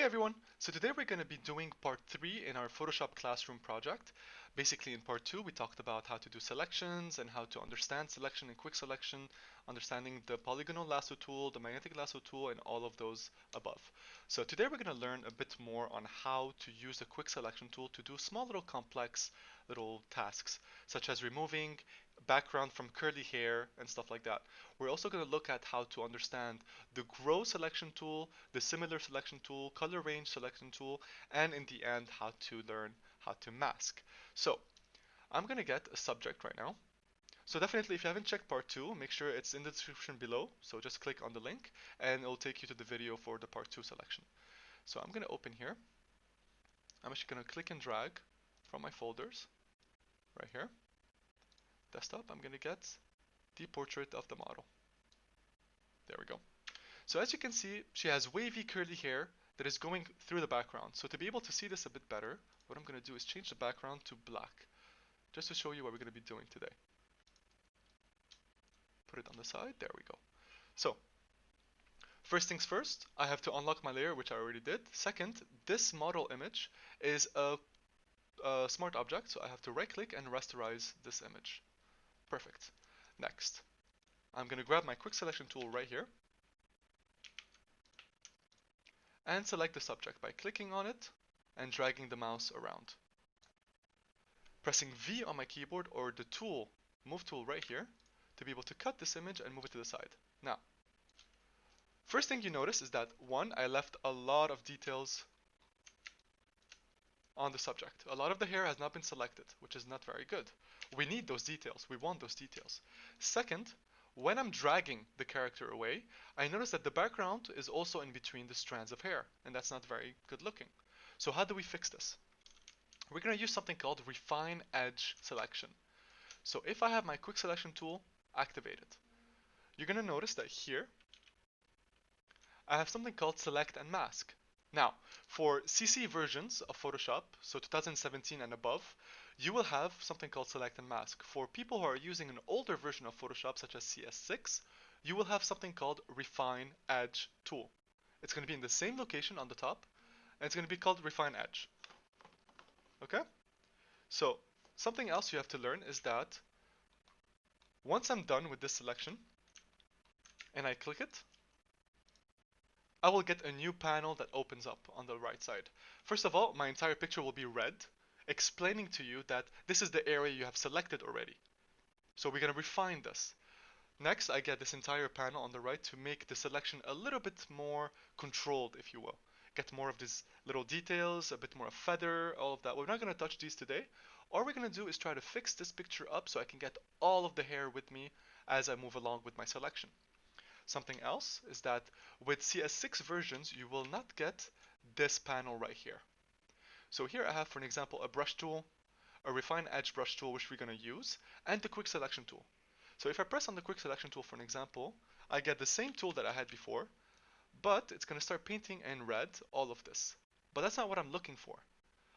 everyone! So today we're going to be doing part 3 in our Photoshop Classroom project. Basically in part 2 we talked about how to do selections and how to understand selection and quick selection, understanding the polygonal lasso tool, the magnetic lasso tool, and all of those above. So today we're going to learn a bit more on how to use the quick selection tool to do small little complex little tasks, such as removing background from curly hair and stuff like that. We're also going to look at how to understand the grow selection tool, the similar selection tool, color range selection tool, and in the end how to learn how to mask. So I'm going to get a subject right now. So definitely if you haven't checked part 2, make sure it's in the description below. So just click on the link and it'll take you to the video for the part 2 selection. So I'm going to open here. I'm actually going to click and drag from my folders right here. Desktop, I'm going to get the portrait of the model. There we go. So as you can see, she has wavy curly hair that is going through the background. So to be able to see this a bit better, what I'm going to do is change the background to black, just to show you what we're going to be doing today. Put it on the side, there we go. So, first things first, I have to unlock my layer, which I already did. Second, this model image is a smart object, so I have to right click and rasterize this image. Perfect. Next, I'm going to grab my quick selection tool right here and select the subject by clicking on it and dragging the mouse around. Pressing V on my keyboard or the tool, move tool right here, to be able to cut this image and move it to the side. Now, first thing you notice is that one, I left a lot of details on the subject. A lot of the hair has not been selected, which is not very good. We need those details, we want those details. Second, when I'm dragging the character away, I notice that the background is also in between the strands of hair, and that's not very good looking. So how do we fix this? We're going to use something called Refine Edge Selection. So if I have my quick selection tool activated, you're going to notice that here I have something called Select and Mask. Now, for CC versions of Photoshop, so 2017 and above, you will have something called Select and Mask. For people who are using an older version of Photoshop, such as CS6, you will have something called Refine Edge Tool. It's going to be in the same location on the top, and it's going to be called Refine Edge. Okay? So, something else you have to learn is that once I'm done with this selection, and I click it, I will get a new panel that opens up on the right side. First of all, my entire picture will be red, explaining to you that this is the area you have selected already. So we're going to refine this. Next, I get this entire panel on the right to make the selection a little bit more controlled, if you will. Get more of these little details, a bit more of feather, all of that. We're not going to touch these today. All we're going to do is try to fix this picture up so I can get all of the hair with me as I move along with my selection. Something else is that with CS6 versions, you will not get this panel right here. So here I have, for an example, a brush tool, a refine edge brush tool, which we're going to use, and the quick selection tool. So if I press on the quick selection tool, for an example, I get the same tool that I had before, but it's going to start painting in red all of this. But that's not what I'm looking for.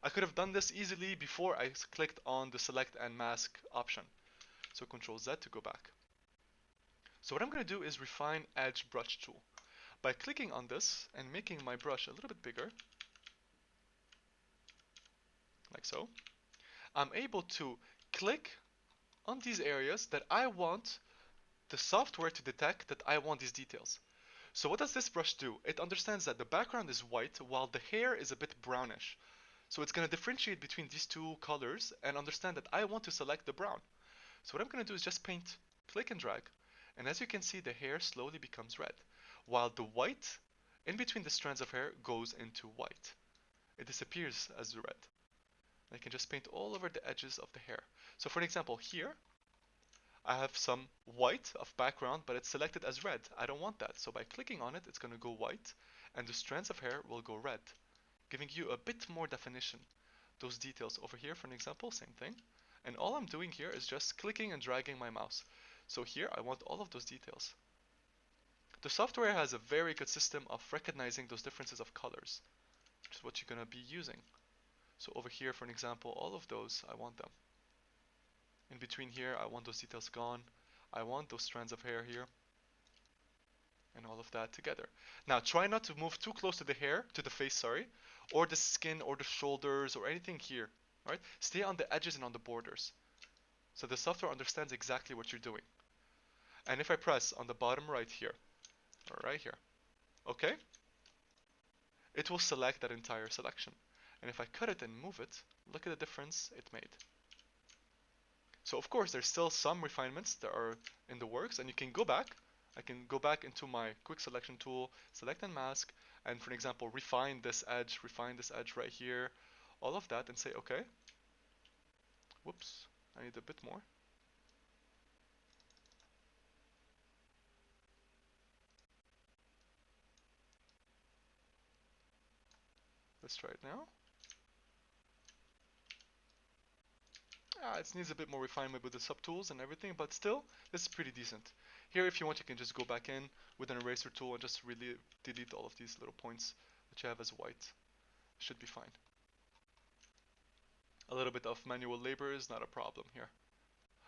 I could have done this easily before I clicked on the select and mask option. So Control Z to go back. So what I'm going to do is refine edge brush tool. By clicking on this and making my brush a little bit bigger, like so, I'm able to click on these areas that I want the software to detect that I want these details. So what does this brush do? It understands that the background is white while the hair is a bit brownish. So it's going to differentiate between these two colors and understand that I want to select the brown. So what I'm going to do is just paint, click and drag, and as you can see the hair slowly becomes red, while the white in between the strands of hair goes into white. It disappears as red. I can just paint all over the edges of the hair. So for an example here, I have some white of background, but it's selected as red. I don't want that. So by clicking on it, it's going to go white, and the strands of hair will go red, giving you a bit more definition. Those details over here, for an example, same thing. And all I'm doing here is just clicking and dragging my mouse. So here I want all of those details. The software has a very good system of recognizing those differences of colors, which is what you're going to be using. So over here, for an example, all of those, I want them. In between here, I want those details gone. I want those strands of hair here. and all of that together. Now try not to move too close to the hair, to the face, sorry, or the skin or the shoulders or anything here. All right? Stay on the edges and on the borders. So the software understands exactly what you're doing. And if I press on the bottom right here, or right here, okay, it will select that entire selection. And if I cut it and move it, look at the difference it made. So of course there's still some refinements that are in the works, and you can go back. I can go back into my quick selection tool, select and mask, and for example refine this edge right here, all of that, and say okay, whoops, I need a bit more. Let's try it now. It needs a bit more refinement with the subtools and everything, but still, this is pretty decent. Here, if you want, you can just go back in with an eraser tool and just really delete all of these little points that you have as white. Should be fine. A little bit of manual labor is not a problem here.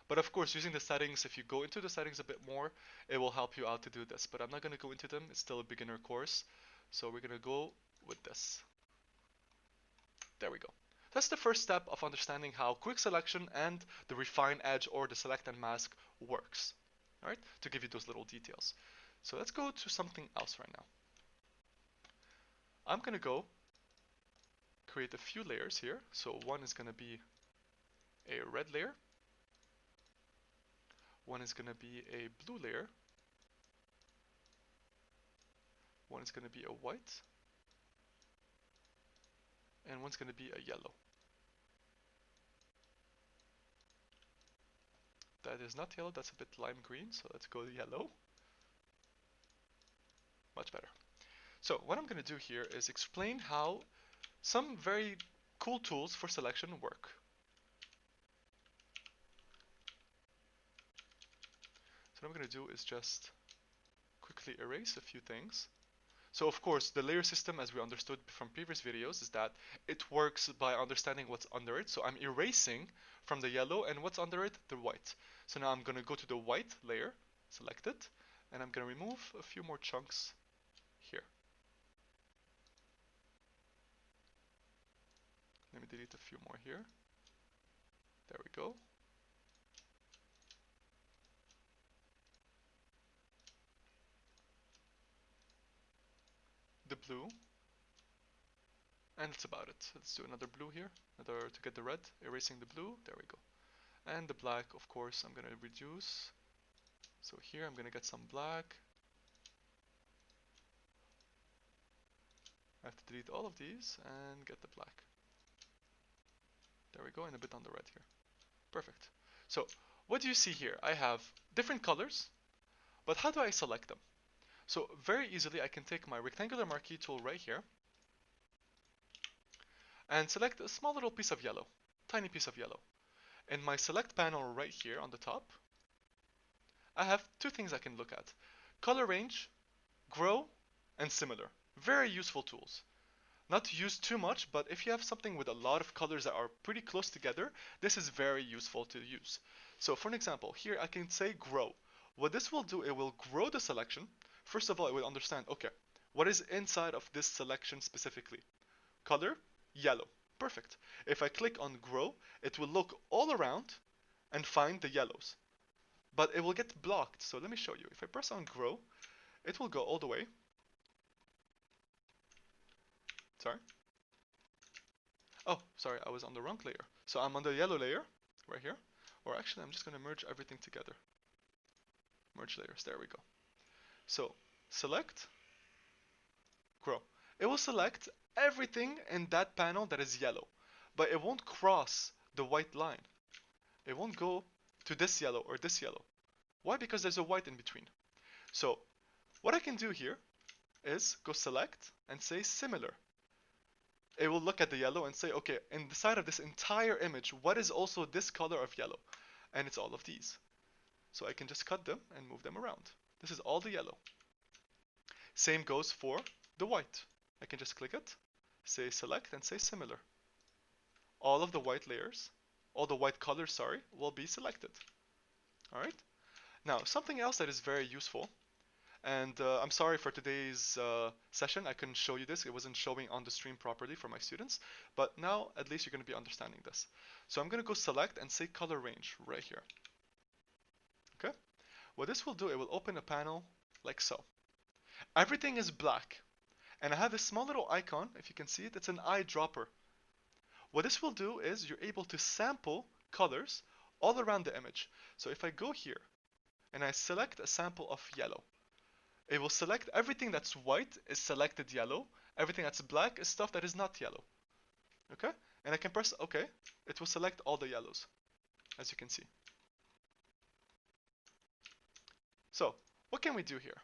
But of course, using the settings, if you go into the settings a bit more, it will help you out to do this. But I'm not going to go into them. It's still a beginner course. So we're going to go with this. There we go. That's the first step of understanding how quick selection and the refine edge or the select and mask works. All right, to give you those little details. So let's go to something else right now. I'm going to go create a few layers here. So one is going to be a red layer. One is going to be a blue layer. One is going to be a white. And one's going to be a yellow. That is not yellow, that's a bit lime green, so let's go yellow. Much better. So what I'm going to do here is explain how some very cool tools for selection work. So what I'm going to do is just quickly erase a few things. So of course, the layer system, as we understood from previous videos, is that it works by understanding what's under it. So I'm erasing from the yellow, and what's under it? The white. So now I'm going to go to the white layer, select it, and I'm going to remove a few more chunks here. Let me delete a few more here. There we go. The blue. And that's about it. Let's do another blue here, another to get the red, erasing the blue, there we go. And the black, of course, I'm going to reduce. So here I'm going to get some black. I have to delete all of these and get the black. There we go, and a bit on the red here. Perfect. So what do you see here? I have different colors, but how do I select them? So very easily I can take my rectangular marquee tool right here and select a small little piece of yellow, tiny piece of yellow. In my select panel right here on the top, I have two things I can look at. Color range, grow, and similar. Very useful tools. Not to use too much, but if you have something with a lot of colors that are pretty close together, this is very useful to use. So for an example, here I can say grow. What this will do, it will grow the selection. First of all, it will understand, okay, what is inside of this selection specifically? Color, yellow. Perfect. If I click on grow, it will look all around and find the yellows. But it will get blocked. So let me show you. If I press on grow, it will go all the way. Sorry. Oh, sorry, I was on the wrong layer. So I'm on the yellow layer, right here. Or actually, I'm just going to merge everything together. Merge layers, there we go. So, select, grow. It will select everything in that panel that is yellow. But it won't cross the white line. It won't go to this yellow or this yellow. Why? Because there's a white in between. So, what I can do here is go select and say similar. It will look at the yellow and say, okay, inside of this entire image, what is also this color of yellow? And it's all of these. So I can just cut them and move them around. This is all the yellow. Same goes for the white. I can just click it, say select, and say similar. All of the white layers, all the white colors, sorry, will be selected. Alright? Now, something else that is very useful, And I'm sorry for today's session, I couldn't show you this. It wasn't showing on the stream properly for my students. But now at least you're going to be understanding this. So I'm going to go select and say color range right here. Okay? What this will do, it will open a panel like so. Everything is black. And I have this small little icon, if you can see it, it's an eyedropper. What this will do is you're able to sample colors all around the image. So if I go here and I select a sample of yellow, it will select everything that's white is selected yellow, everything that's black is stuff that is not yellow. Okay? And I can press OK, it will select all the yellows, as you can see. So what can we do here?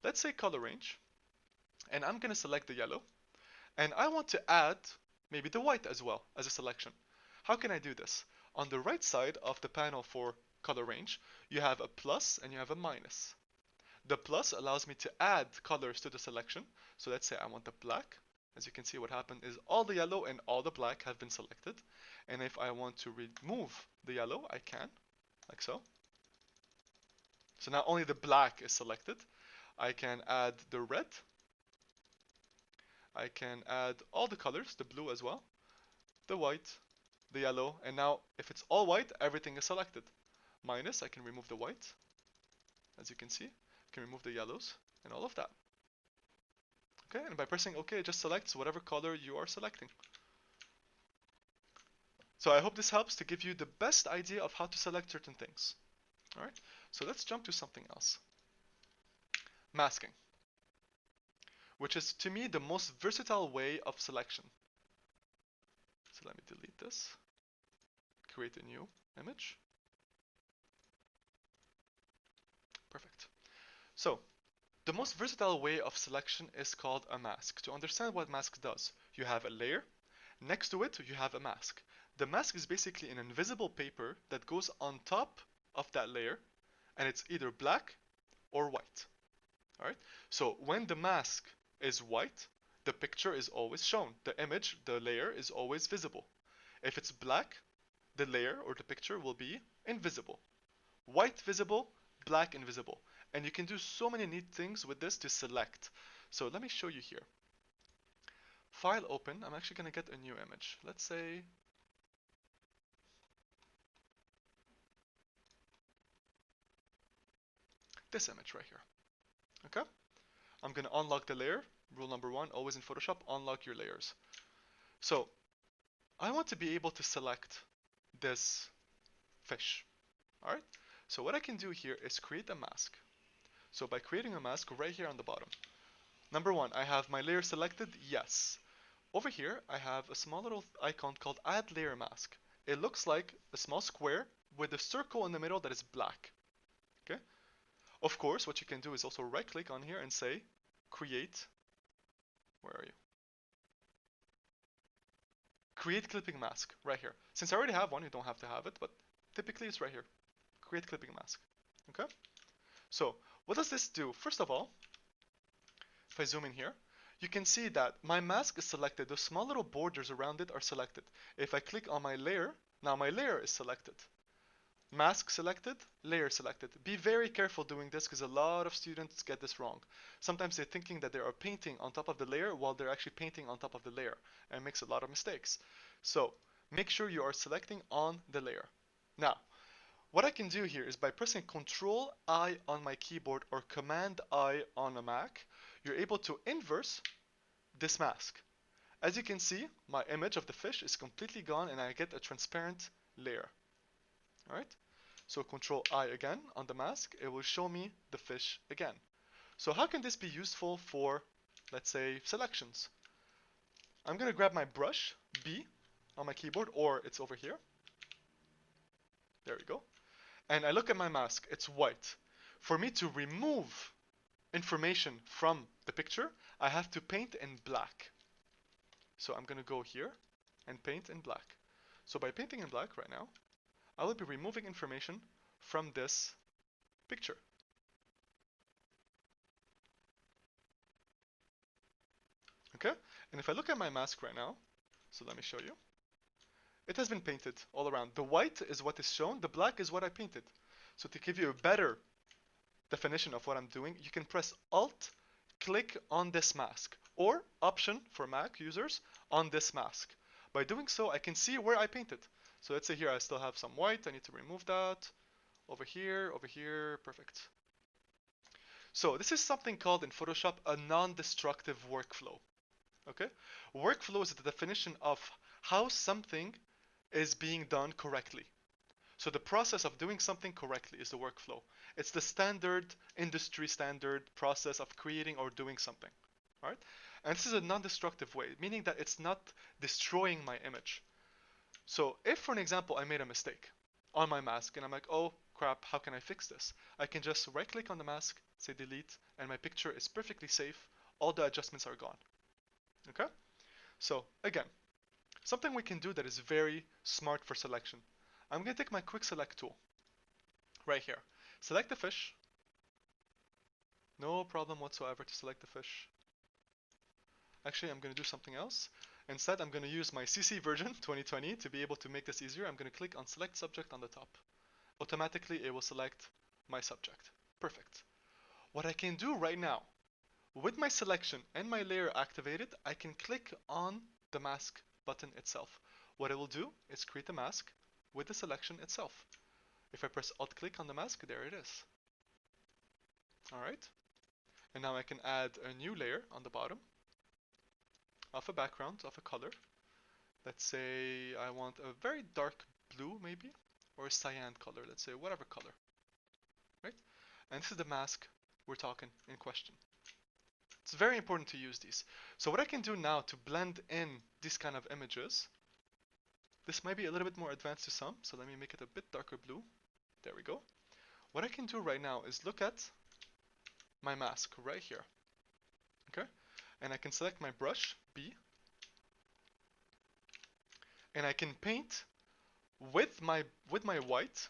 Let's say color range, and I'm going to select the yellow, and I want to add maybe the white as well as a selection. How can I do this? On the right side of the panel for color range, you have a plus and you have a minus. The plus allows me to add colors to the selection. So let's say I want the black. As you can see, what happened is all the yellow and all the black have been selected. And if I want to remove the yellow, I can, like so. So now only the black is selected. I can add the red. I can add all the colors, the blue as well, the white, the yellow, and now if it's all white, everything is selected. Minus, I can remove the white, as you can see. I can remove the yellows and all of that. Okay, and by pressing OK, it just selects whatever color you are selecting. So I hope this helps to give you the best idea of how to select certain things. Alright, so let's jump to something else. Masking, which is to me the most versatile way of selection. So let me delete this, create a new image. Perfect. So the most versatile way of selection is called a mask. To understand what mask does, you have a layer, next to it you have a mask. The mask is basically an invisible paper that goes on top of that layer, and it's either black or white. Alright, so when the mask is white, the picture is always shown. The image, the layer is always visible. If it's black, the layer or the picture will be invisible. White visible, black invisible. And you can do so many neat things with this to select. So let me show you here. File open, I'm actually going to get a new image. Let's say this image right here. Okay? I'm going to unlock the layer. Rule number 1, always in Photoshop, unlock your layers. So I want to be able to select this fish. Alright? So what I can do here is create a mask. So by creating a mask right here on the bottom. Number 1, I have my layer selected, yes. Over here, I have a small little icon called Add Layer Mask. It looks like a small square with a circle in the middle that is black. Okay? Of course, what you can do is also right click on here and say, create, where are you? Create clipping mask, right here. Since I already have one, you don't have to have it, but typically it's right here. Create clipping mask, okay? So, what does this do? First of all, if I zoom in here, you can see that my mask is selected. Those small little borders around it are selected. If I click on my layer, now my layer is selected. Mask selected, layer selected. Be very careful doing this because a lot of students get this wrong. Sometimes they're thinking that they are painting on top of the layer while they're actually painting on top of the layer, and it makes a lot of mistakes. So make sure you are selecting on the layer. Now, what I can do here is by pressing Control I on my keyboard or Command I on a Mac, you're able to inverse this mask. As you can see, my image of the fish is completely gone and I get a transparent layer. Alright, so Control I again on the mask, it will show me the fish again. So how can this be useful for, let's say, selections? I'm going to grab my brush, B, on my keyboard, or it's over here. There we go. And I look at my mask, it's white. For me to remove information from the picture, I have to paint in black. So I'm going to go here and paint in black. So by painting in black right now, I will be removing information from this picture. Okay? And if I look at my mask right now, so let me show you. It has been painted all around. The white is what is shown, the black is what I painted. So to give you a better definition of what I'm doing, you can press Alt, click on this mask, or Option for Mac users on this mask. By doing so, I can see where I painted. So let's say here I still have some white, I need to remove that. Over here, perfect. So this is something called in Photoshop a non-destructive workflow. Okay? Workflow is the definition of how something is being done correctly. So the process of doing something correctly is the workflow. It's the standard, industry standard process of creating or doing something. Alright? And this is a non-destructive way, meaning that it's not destroying my image. So if, for an example, I made a mistake on my mask and I'm like, oh crap, how can I fix this? I can just right click on the mask, say delete, and my picture is perfectly safe. All the adjustments are gone. Okay? So again, something we can do that is very smart for selection. I'm going to take my quick select tool right here. Select the fish. No problem whatsoever to select the fish. Actually, I'm going to do something else. Instead, I'm going to use my CC version 2020 to be able to make this easier. I'm going to click on select subject on the top. Automatically, it will select my subject. Perfect. What I can do right now, with my selection and my layer activated, I can click on the mask button itself. What it will do is create a mask with the selection itself. If I press Alt click on the mask, there it is. Alright. And now I can add a new layer on the bottom of a background, of a color. Let's say I want a very dark blue maybe, or a cyan color, let's say whatever color. Right? And this is the mask we're talking in question. It's very important to use these. So what I can do now to blend in these kind of images, this might be a little bit more advanced to some, so let me make it a bit darker blue. There we go. What I can do right now is look at my mask right here. Okay? And I can select my brush, B, and I can paint with my white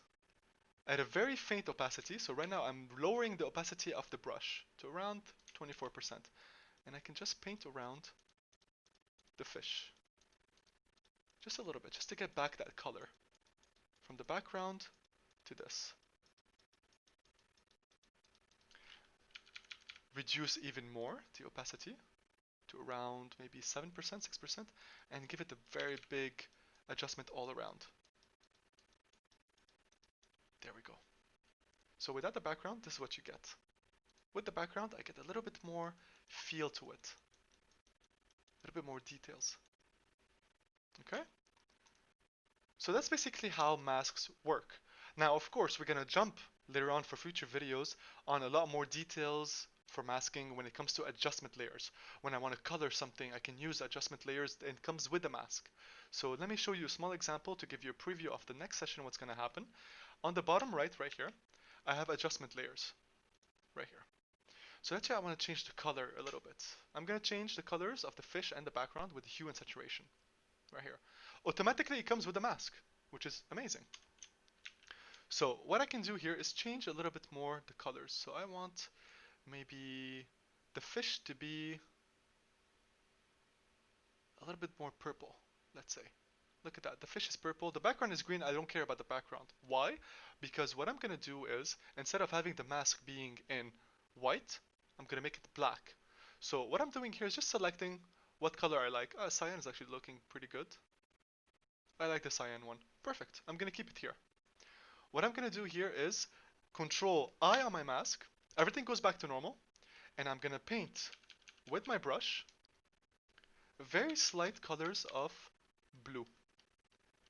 at a very faint opacity. So right now I'm lowering the opacity of the brush to around 24%. And I can just paint around the fish. Just a little bit, just to get back that color from the background to this. Reduce even more the opacity to around maybe 7%, 6%, and give it a very big adjustment all around. There we go. So without the background, this is what you get. With the background, I get a little bit more feel to it. A little bit more details. Okay? So that's basically how masks work. Now, of course, we're going to jump later on for future videos on a lot more details for masking when it comes to adjustment layers. When I want to color something, I can use adjustment layers and it comes with the mask. So let me show you a small example to give you a preview of the next session, what's going to happen. On the bottom right here, I have adjustment layers right here. So let's say I want to change the color a little bit. I'm going to change the colors of the fish and the background with hue and saturation right here. Automatically it comes with a mask, which is amazing. So what I can do here is change a little bit more the colors. So I want maybe the fish to be a little bit more purple, let's say. Look at that, the fish is purple, the background is green, I don't care about the background. Why? Because what I'm going to do is, instead of having the mask being in white, I'm going to make it black. So what I'm doing here is just selecting what color I like. Cyan is actually looking pretty good. I like the cyan one. Perfect, I'm going to keep it here. What I'm going to do here is Control I on my mask, everything goes back to normal, and I'm going to paint with my brush very slight colors of blue.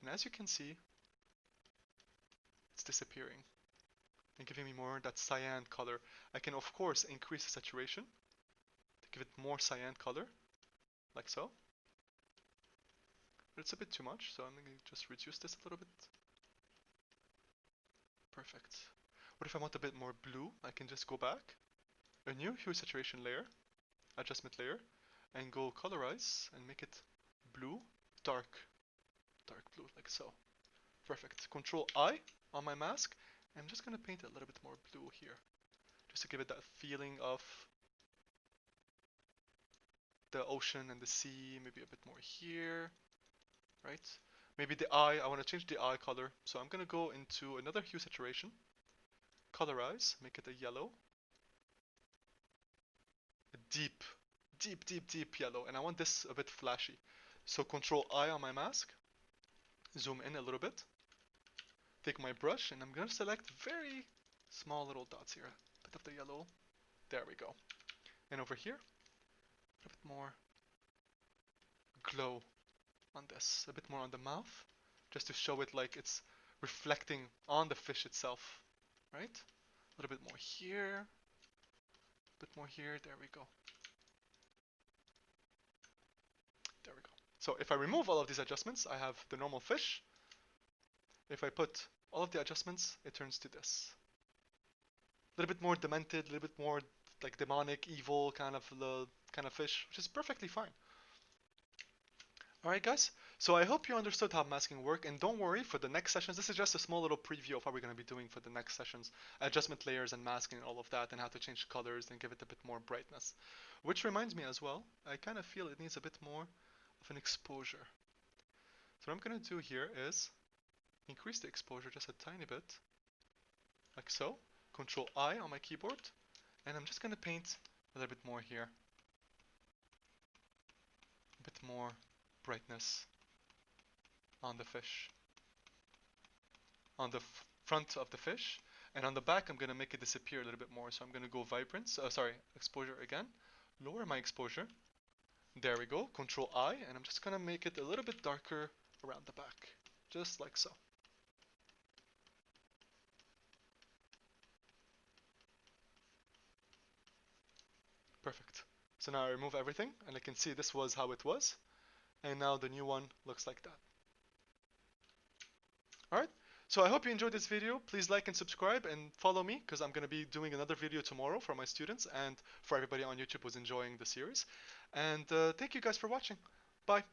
And as you can see, it's disappearing and giving me more that cyan color. I can of course increase the saturation to give it more cyan color, like so. But it's a bit too much, so I'm going to just reduce this a little bit. Perfect. What if I want a bit more blue? I can just go back, a new hue saturation layer, adjustment layer, and go colorize and make it blue, dark blue, like so. Perfect. Control I on my mask. I'm just going to paint a little bit more blue here, just to give it that feeling of the ocean and the sea, maybe a bit more here, right? Maybe the eye, I want to change the eye color, so I'm going to go into another hue saturation, colorize, make it a yellow, deep, deep, deep, deep yellow, and I want this a bit flashy. So Control I on my mask, zoom in a little bit, take my brush, and I'm gonna select very small little dots here, a bit of the yellow. There we go. And over here, a bit more glow on this, a bit more on the mouth, just to show it like it's reflecting on the fish itself, right? A little bit more here, a bit more here, there we go. There we go. So if I remove all of these adjustments, I have the normal fish. If I put all of the adjustments, it turns to this. A little bit more demented, a little bit more like demonic, evil kind of fish, which is perfectly fine. Alright guys, so I hope you understood how masking works, and don't worry, for the next sessions, this is just a small little preview of what we're going to be doing for the next sessions. Adjustment layers and masking and all of that, and how to change colors and give it a bit more brightness. Which reminds me as well, I kind of feel it needs a bit more of an exposure. So what I'm going to do here is increase the exposure just a tiny bit, like so. Control I on my keyboard, and I'm just going to paint a little bit more here. A bit more brightness on the fish, on the front of the fish, and on the back I'm gonna make it disappear a little bit more. So I'm gonna go vibrance, exposure again, lower my exposure. There we go, Control I, and I'm just gonna make it a little bit darker around the back, just like so. Perfect. So now I remove everything, and I can see this was how it was, and now the new one looks like that. Alright, so I hope you enjoyed this video. Please like and subscribe and follow me, because I'm going to be doing another video tomorrow for my students and for everybody on YouTube who's enjoying the series. And thank you guys for watching. Bye.